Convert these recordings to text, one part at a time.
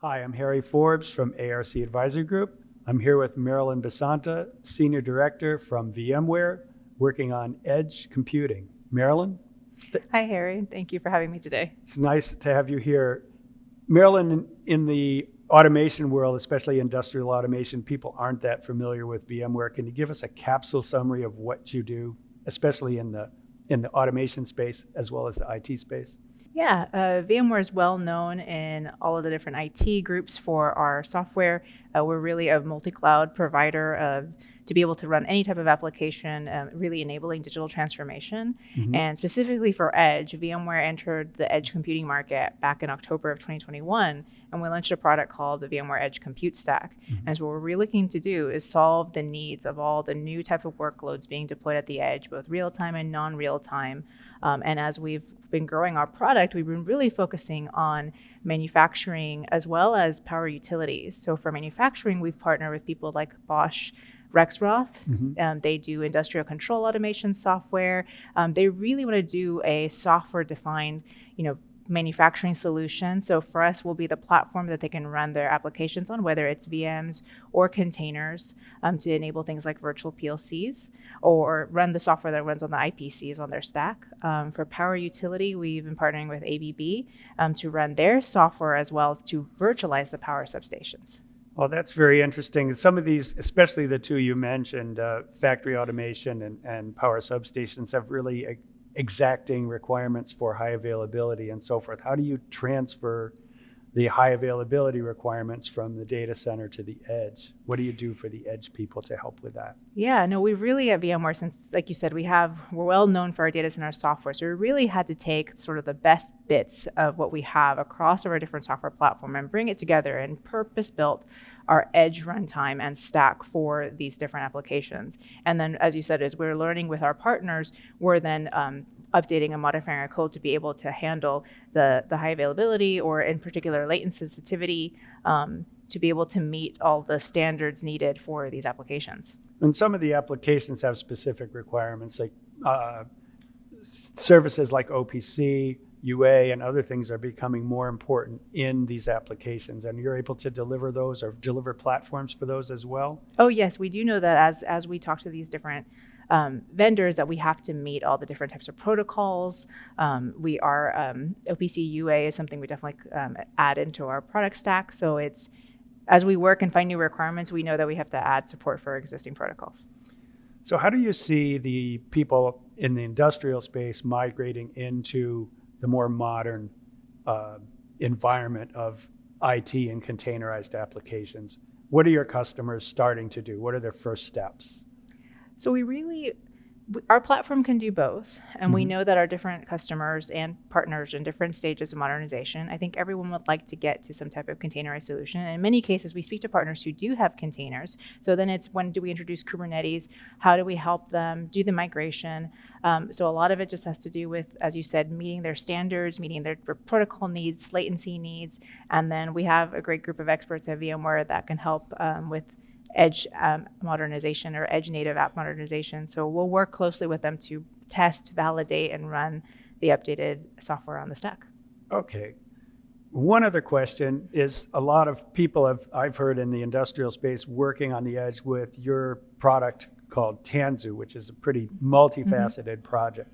Hi, I'm Harry Forbes from ARC Advisory Group. I'm here with Marilyn Basanta, Senior Director from VMware, working on edge computing. Marilyn? Hi, Harry. Thank you for having me today. It's nice to have you here. Marilyn, in the automation world, especially industrial automation, people aren't that familiar with VMware. Can you give us a capsule summary of what you do, especially in the automation space as well as the IT space? Yeah, VMware is well known in all of the different IT groups for our software. We're really a multi-cloud provider to be able to run any type of application, really enabling digital transformation. And specifically for Edge, VMware entered the edge computing market back in October of 2021, and we launched a product called the VMware Edge Compute Stack. And so what we're really looking to do is solve the needs of all the new type of workloads being deployed at the edge, both real-time and non-real-time. And as we've been growing our product, we've been really focusing on manufacturing as well as power utilities. So for manufacturing, we've partnered with people like Bosch, Roth. They do industrial control automation software. They really want to do a software-defined, manufacturing solution. So for us, we'll be the platform that they can run their applications on, whether it's VMs or containers, to enable things like virtual PLCs, or run the software that runs on the IPCs on their stack. For power utility, we've been partnering with ABB to run their software as well to virtualize the power substations. Well, that's very interesting. Some of these, especially the two you mentioned, factory automation and power substations, have really exacting requirements for high availability and so forth. How do you transfer the high availability requirements from the data center to the edge? What do you do for the edge people to help with that? Yeah, no, we've really at VMware, since like you said, we're well known for our data center software. So we really had to take sort of the best bits of what we have across our different software platform and bring it together and purpose built our edge runtime and stack for these different applications. And then, as you said, as we're learning with our partners, we're then updating and modifying our code to be able to handle the high availability, or in particular latency sensitivity, to be able to meet all the standards needed for these applications. And some of the applications have specific requirements, like services like OPC, UA, and other things are becoming more important in these applications, and you're able to deliver those or deliver platforms for those as well? Oh yes, we do know that as we talk to these different vendors, that we have to meet all the different types of protocols. OPC UA is something we definitely add into our product stack. So it's, as we work and find new requirements, we know that we have to add support for existing protocols. So how do you see the people in the industrial space migrating into the more modern environment of IT and containerized applications? What are your customers starting to do? What are their first steps? So our platform can do both, and we know that our different customers and partners in different stages of modernization, I think everyone would like to get to some type of containerized solution. And in many cases, we speak to partners who do have containers. So then it's, when do we introduce Kubernetes? How do we help them do the migration? So a lot of it just has to do with, as you said, meeting their standards, meeting their protocol needs, latency needs. And then we have a great group of experts at VMware that can help with edge modernization or edge native app modernization. So we'll work closely with them to test, validate, and run the updated software on the stack. Okay. One other question is, a lot of people I've heard in the industrial space working on the edge with your product called Tansu, which is a pretty multifaceted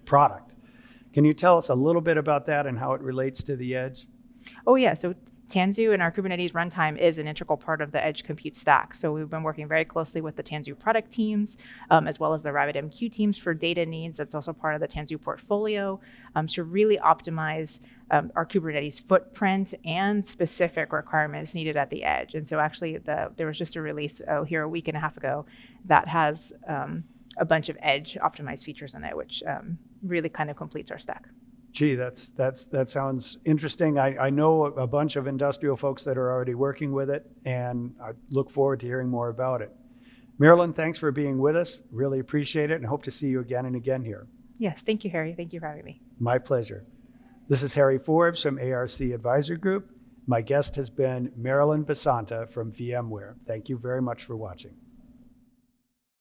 product. Can you tell us a little bit about that and how it relates to the edge? Oh yeah, so Tansu and our Kubernetes runtime is an integral part of the Edge Compute Stack. So we've been working very closely with the Tansu product teams, as well as the RabbitMQ teams for data needs. That's also part of the Tansu portfolio, to really optimize our Kubernetes footprint and specific requirements needed at the edge. And so actually there was just a release here a week and a half ago that has a bunch of edge optimized features in it, which really kind of completes our stack. Gee, that sounds interesting. I know a bunch of industrial folks that are already working with it, and I look forward to hearing more about it. Marilyn, thanks for being with us. Really appreciate it, and hope to see you again and again here. Yes, thank you, Harry. Thank you for having me. My pleasure. This is Harry Forbes from ARC Advisory Group. My guest has been Marilyn Basanta from VMware. Thank you very much for watching.